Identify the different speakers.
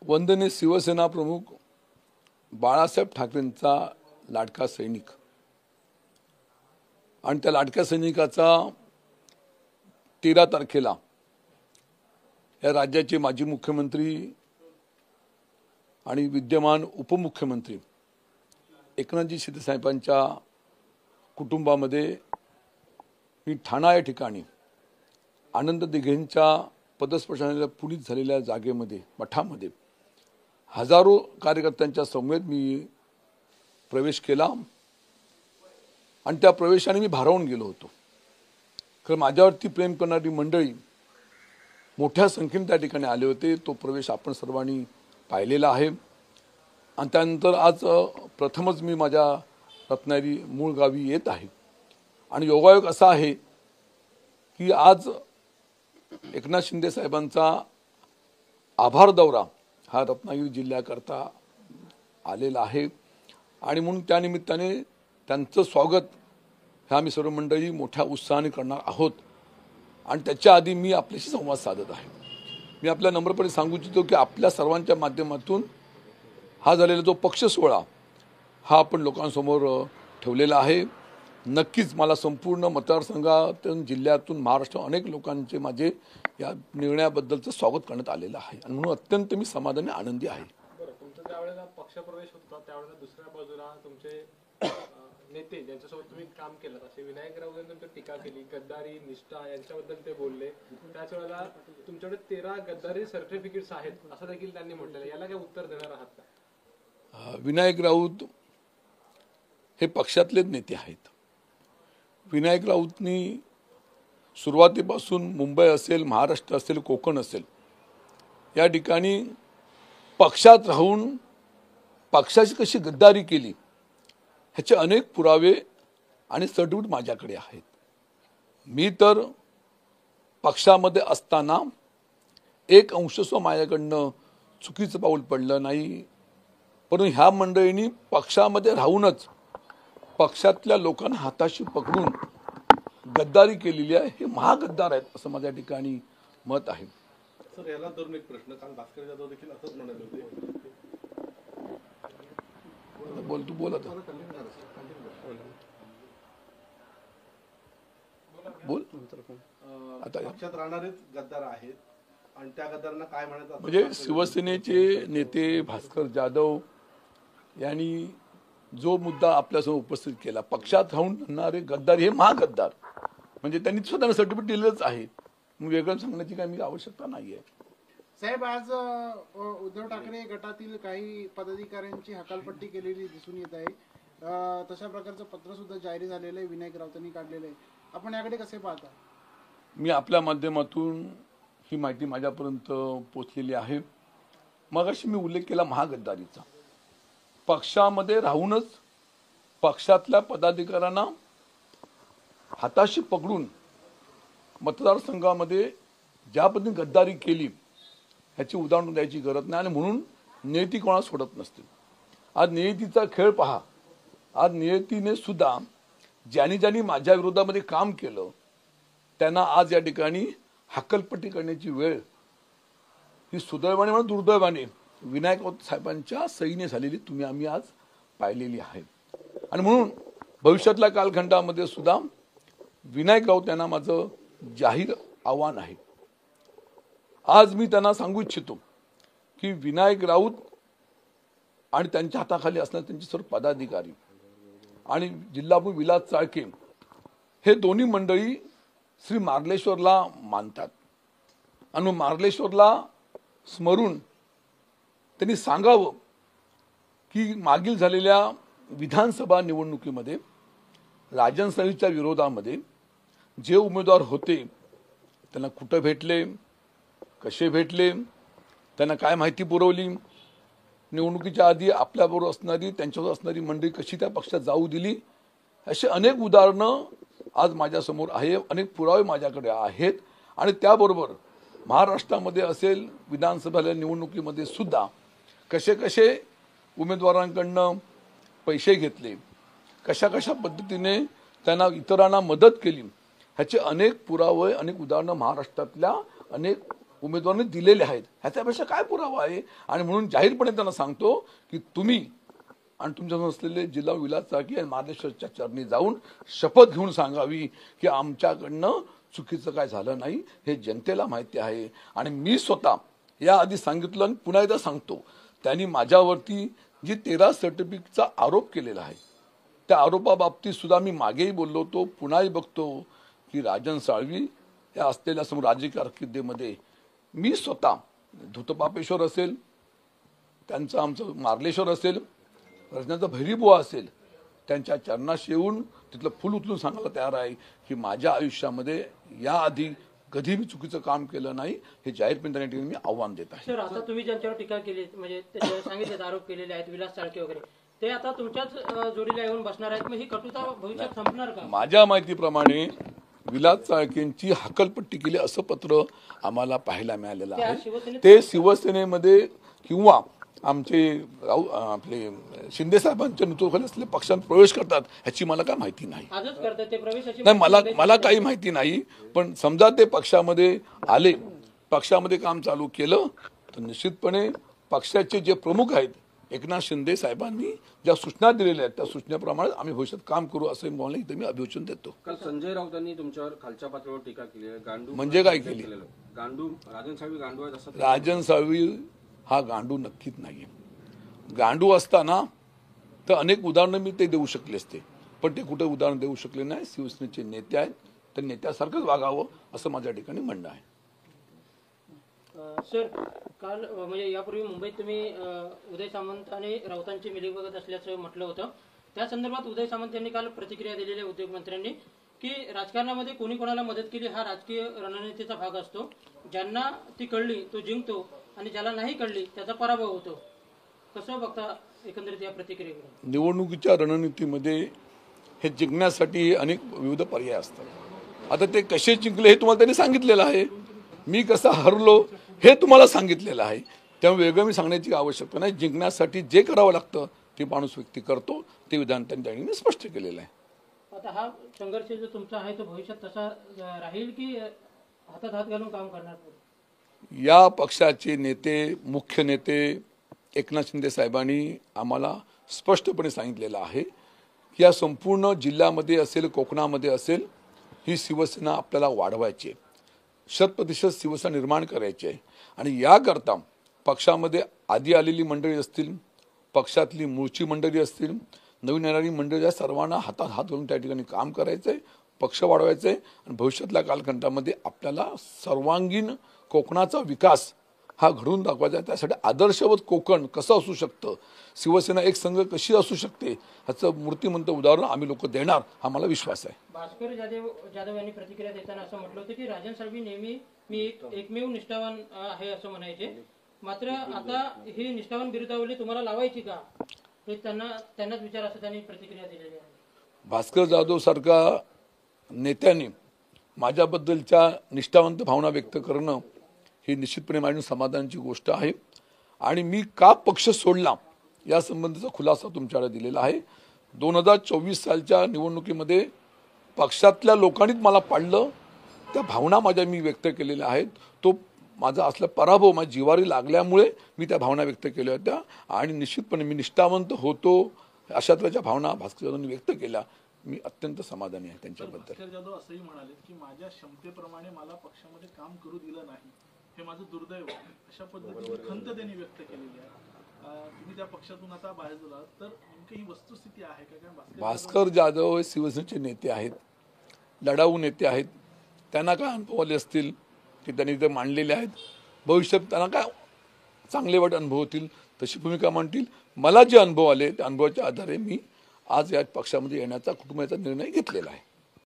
Speaker 1: वंदनीय शिवसेना प्रमुख बाळासाहेब ठाकरेंचा लाडका सैनिक आणि त्या लाडक्या सैनिकाचा 13 तारखेला या राज्याचे माजी मुख्यमंत्री आणि विद्यमान उपमुख्यमंत्री एकनाथजी शिंदे साहेबांच्या कुटुंबामध्ये मी ठाणा या ठिकाणी आनंद दिघेंच्या पदस्पर्शाने पुनीत झालेल्या जागेमध्ये मठामध्ये हजारो कार्यकर्त्यांच्या समवेत मी प्रवेश केला आणि त्या प्रवेशाने मी भारावून गेलो होतो। कारण माझ्यावरती प्रेम करणारी मंडळी मोठ्या संख्येने त्या ठिकाणी आले होते। तो प्रवेश आपण सर्वांनी पाहिलेला आहे आणि त्यानंतर आज प्रथमच मी माझ्या रत्नागिरी मूळ गावी येत आहे आणि योगायोग असा आहे की आज एकनाथ शिंदे साहेबांचा आभार दौरा हा रत्नागिरी जिल्ह्याकरता आलेला आहे आणि म्हणून त्या निमित्ताने त्यांचं स्वागत हे आम्ही सर्व मंडळी मोठ्या उत्साहाने करणार आहोत। आणि त्याच्या आधी मी आपल्याशी संवाद साधत आहे। मी आपल्या नम्रपणे सांगू इच्छितो की आपल्या सर्वांच्या माध्यमातून हा झालेला जो पक्ष सोहळा हा आपण लोकांसमोर ठेवलेला आहे। नक्कीच मला संपूर्ण मतदारसंघातून जिल्ह्यातून महाराष्ट्र अनेक लोकांचे माझे या निर्णयाबद्दलचं स्वागत करण्यात आलेलं आहे आणि म्हणून अत्यंत मी समाधानी आनंदी आहे।
Speaker 2: तुमचा त्यावेळेला पक्षप्रवेश होता त्यावेळेला दुसऱ्या बाजूला तुमचे नेते ज्यांच्यासोबत तुम्ही काम केलं असे विनायक राऊत यांनी तुमची टीका केली, गद्दारी निष्ठा यांच्याबद्दल ते बोलले। त्याच वेळेला तुमच्याकडे 13 गद्दारी सर्टिफिकेट्स आहेत असं देखील त्यांनी म्हटलेलं, याला काय उत्तर देणार आहात का?
Speaker 1: विनायक राऊत हे पक्षातलेच नेते आहेत। विनायक राऊतनी सुरुवातीपासून मुंबई असेल, महाराष्ट्र असेल, कोकण असेल या ठिकाणी पक्षात राहून पक्षाची कशी गद्दारी केली ह्याचे अनेक पुरावे आणि सर्टिफिकेट माझ्याकडे आहेत। मी तर पक्षामध्ये असताना एक अंशस्व माझ्याकडनं चुकीचं पाऊल पडलं नाही, परंतु ह्या मंडळींनी पक्षामध्ये राहूनच पक्षातल्या लोकांना हाताशी पकडून गद्दारी केलेली आहे। हे महागद्दार आहेत असं माझ्या ठिकाणी मत आहे।
Speaker 3: सर, याला धरून एक प्रश्न, काल भास्कर जाधव देखील असंच म्हणाले होते।
Speaker 1: बोल तू बोल आता बोल आता
Speaker 3: पक्षात राहणारेच गद्दार आहेत आणि त्या गद्दारांना काय म्हणायचं
Speaker 1: म्हणजे शिवसेनेचे नेते भास्कर जाधव यांनी जो मुद्दा आपल्यासमोर उपस्थित केला, पक्षात राहून राहणारे गद्दार हे महागद्दार म्हणजे त्यांनी स्वतःला सर्टिफिकेट दिलेलंच आहे, वेगळं सांगण्याची काही आवश्यकता नाहीये।
Speaker 4: साहेब, आज उद्धव ठाकरे गटातील काही पदाधिकाऱ्यांची हकालपट्टी केलेली दिसून येत आहे। तशा प्रकारचं पत्र सुद्धा जाहीर झालेलं आहे, विनायक राऊतांनी काढलेलं आहे। आपण याकडे कसे पाहता?
Speaker 1: मी आपल्या माध्यमातून ही माहिती माझ्यापर्यंत पोहोचलेली आहे। मगाशी मी उल्लेख केला महागद्दारीचा। पक्षामध्ये राहूनच पक्षातल्या पदाधिकाऱ्यांना हाताशी पकडून मतदारसंघामध्ये ज्या पद्धतीने गद्दारी केली ह्याची उदाहरण द्यायची गरज नाही आणि म्हणून नियती कोणाला सोडत नसते। आज नियतीचा खेळ पहा। आज नियतीने सुद्धा ज्यांनी माझ्या विरोधामध्ये काम केलं त्यांना आज या ठिकाणी हक्कलपट्टी करण्याची वेळ ही सुदैवाने म्हणून दुर्दैवाने विनायक राऊत साहेबांच्या सहीने झालेली आम्ही आज पाहिलेली आहे। आणि म्हणून भविष्यातल्या कालखंडामध्ये सुद्धा विनायक राऊत यांना माझं जाहीर आव्हान आहे। आज मी त्यांना सांगू इच्छितो की विनायक राऊत आणि त्यांच्या हाताखाली असणारे त्यांचे सर्व पदाधिकारी आणि जिल्हाप्रमुख विलास चाळके हे दोन्ही मंडळी श्री मार्लेश्वरला मानतात आणि मार्लेश्वरला स्मरून त्यांनी सांगावं की मागील झालेल्या विधानसभा निवडणुकीमध्ये राजन सळीच्या विरोधामध्ये जे उमेदवार होते त्यांना कुठं भेटले, कसे भेटले, त्यांना काय माहिती पुरवली, निवडणुकीच्या आधी आपल्याबरोबर असणारी त्यांच्याबरोबर असणारी मंडळी कशी त्या पक्षात जाऊ दिली, असे अनेक उदाहरणं आज माझ्यासमोर आहे, अनेक पुरावे माझ्याकडे आहेत। आणि त्याबरोबर महाराष्ट्रामध्ये असेल विधानसभेच्या निवडणुकीमध्ये सुद्धा कसे कसे उमेदवारांकडनं पैसे घेतले, कशा कशा पद्धतीने त्यांना इतरांना मदत केली ह्याचे अनेक पुरावे, अनेक उदाहरणं महाराष्ट्रातल्या अनेक उमेदवारांनी दिलेले आहेत. ह्याच्यापेक्षा काय पुरावा आहे? आणि म्हणून जाहीरपणे त्यांना सांगतो की तुम्ही आणि तुमच्या असलेले जिल्हा विलास चाळके आणि मार्लेश्वरच्या चरणी जाऊन शपथ घेऊन सांगावी की आमच्याकडनं चुकीचं काय झालं नाही, हे जनतेला माहिती आहे. आणि मी स्वतः याआधी सांगितलं आणि पुन्हा एकदा सांगतो, त्यांनी माझ्यावरती जी 13 सर्टिफिकेटचा आरोप केलेला आहे, त्या आरोपाबाबतीत सुद्धा मी मागेही बोललो होतो, पुन्हाही बघतो की राजन साळवी या असलेल्या समोर राजकीय कारकिर्दीमध्ये मी स्वतः धुतपापेश्वर असेल, त्यांचं आमचं मार्लेश्वर असेल, रजनाचा भैरीबुवा असेल, त्यांच्या चरणाशी येऊन तिथलं फुल उचलून सांगायला तयार आहे की माझ्या आयुष्यामध्ये याआधी कधी मी चुकीचं काम केलं नाही, हे जाहीरपणे त्या ठिकाणी मी आव्हान देत आहे.
Speaker 5: सर, आता तुम्ही ज्यांच्यावर टीका केली, म्हणजे सांगितले आरोप केलेले आहेत विलास चाळके वगैरे, ते आता तुमच्याच जोडीला येऊन बसणार आहेत. मग ही कटुता भविष्यात संपणार का?
Speaker 1: माझ्या माहितीप्रमाणे विलास चाळकेंची हकलपट्टी केली असं पत्र आम्हाला पाहायला मिळालेलं आहे. ते शिवसेनेमध्ये किंवा आमचे आपले शिंदे साहेबांच्या नेतृत्वाखाली असलेले पक्षात प्रवेश करतात ह्याची मला काय माहिती नाही.
Speaker 5: आजच करतात ते प्रवेश?
Speaker 1: नाही, मला काही माहिती नाही. पण समजा ते पक्षामध्ये आले, पक्षामध्ये काम चालू केलं, तर निश्चितपणे पक्षाचे जे प्रमुख आहेत एकनाथ शिंदे साहेबांनी ज्या सूचना दिलेल्या आहेत त्या सूचनेप्रमाणे आम्ही भविष्यात काम करू असं मला इथे मी अभिवचन देतो.
Speaker 6: काल संजय राऊतांनी तुमच्यावर खालच्या पातळीवर टीका केली आहे. गांडू
Speaker 1: म्हणजे काय केली?
Speaker 6: गांडू राजन साळवी गांडू आहेत असं.
Speaker 1: राजन साळवी हा गांडू नक्कीच नाहीये. गांडू असताना तर अनेक उदाहरणं मी ते देऊ शकले असते, पण ते कुठे उदाहरण देऊ शकले नाही. शिवसेनेचे नेते आहेत, तर नेत्यासारखंच वागावं असं माझ्या ठिकाणी म्हणणं आहे.
Speaker 5: सर, काल म्हणजे यापूर्वी मुंबईत तुम्ही उदय सामंत आणि राऊतांची मिलीभगत असल्याचं म्हटलं होतं. त्या संदर्भात उदय सामंत यांनी काल प्रतिक्रिया दिलेल्या उद्योगमंत्र्यांनी की राजकारणामध्ये कोणी कोणाला मदत केली हा राजकीय रणनीतीचा भाग असतो. ज्यांना ती कळली तो जिंकतो आणि ज्याला नाही कळली त्याचा पराभव होतो. कसं बघता एकंदरीत या प्रतिक्रियेकडे?
Speaker 1: निवडणुकीच्या रणनीतीमध्ये हे जिंकण्यासाठी अनेक विविध पर्याय असतात. आता ते कसे जिंकले हे तुम्हाला त्यांनी सांगितलेलं आहे. मी कसा हरलो हे तुम्हाला सांगितलेलं आहे. त्यामुळे वेगळं मी सांगण्याची आवश्यकता नाही. जिंकण्यासाठी जे करावं लागतं ते माणूस व्यक्ती करतो, ते विधान त्यांनी स्पष्ट केलेलं आहे.
Speaker 5: आता हा संघर्ष जो तुमचा आहे तो भविष्यात तसा राहील की हातात हात घालून काम करणार?
Speaker 1: या पक्षाचे नेते, मुख्य नेते एकनाथ शिंदे साहेबांनी आम्हाला स्पष्टपणे सांगितलेलं आहे की या संपूर्ण जिल्ह्यामध्ये असेल, कोकणामध्ये असेल, ही शिवसेना आपल्याला वाढवायची आहे, 100% शिवसेना निर्माण करायची आहे. आणि याकरता पक्षामध्ये आधी आलेली मंडळी असतील, पक्षातली मूळची मंडळी असतील, नवीन येणारी मंडळी, या सर्वांना हातात हात घालून त्या ठिकाणी काम करायचं आहे, पक्ष वाढवायचं आहे. आणि भविष्यातल्या कालखंडामध्ये आपल्याला सर्वांगीण कोकणाचा विकास हा घडवून दाखवायचा आहे. त्यासाठी आदर्शवत कोकण कसं असू शकतं, शिवसेना एक संघ कशी असू शकते, ह्याचं मूर्तिमंत उदाहरण आम्ही लोक देणार हा मला विश्वास आहे.
Speaker 5: भास्कर जाधव यांनी प्रतिक्रिया देताना असं म्हटलं होतं की राजन साळवी नेहमी मी एकमेव निष्ठावान आहे असं म्हणायचे. मात्र आता ही निष्ठावान बिरुदावली तुम्हाला लावायची का हे त्यांनाच विचार असं त्यांनी प्रतिक्रिया दिलेली आहे.
Speaker 1: भास्कर जाधव सारखा नेत्यांनी माझ्याबद्दलच्या निष्ठावंत भावना व्यक्त करणं ही निश्चितपणे माझ्या समाधानाची गोष्ट आहे. आणि मी का पक्ष सोडला या संबंधीचा खुलासा तुमच्याकडे दिलेला आहे. 2024 सालच्या निवडणुकीमध्ये पक्षातल्या लोकांनीच मला पाडलं, त्या भावना माझ्या मी व्यक्त केलेल्या आहेत. तो माझा असला पराभव माझ्या जिवारी लागल्यामुळे मी त्या भावना व्यक्त केल्या होत्या. आणि निश्चितपणे मी निष्ठावंत होतो अशा तऱ्हेच्या भावना भास्कर जाधवांनी व्यक्त केल्या. मी अत्यंत समाधानी आहे त्यांच्याबद्दल.
Speaker 3: भास्कर जाधव असंही म्हणाले की माझ्या क्षमतेप्रमाणे मला पक्षामध्ये काम करू दिलं नाही, हे माझं दुर्दैव आहे, अशा पद्धतीने खंत त्यांनी व्यक्त केलेली आहे. तुम्ही त्या पक्षातून आता बाहेर झाला तर नेमकी ही वस्तुस्थिती आहे का? कारण
Speaker 1: भास्कर जाधव हे शिवसेनेचे नेते आहेत, लढाऊ नेते आहेत. त्यांना काय अनुभव आले असतील की त्यांनी ते मांडलेले आहेत. भविष्यात त्यांना काय चांगले वाईट अनुभव होतील तशी भूमिका मांडतील. मला जे अनुभव आले त्या अनुभवाच्या आधारे मी आज या पक्षामध्ये येण्याचा कुटुंबाचा निर्णय घेतलेला आहे.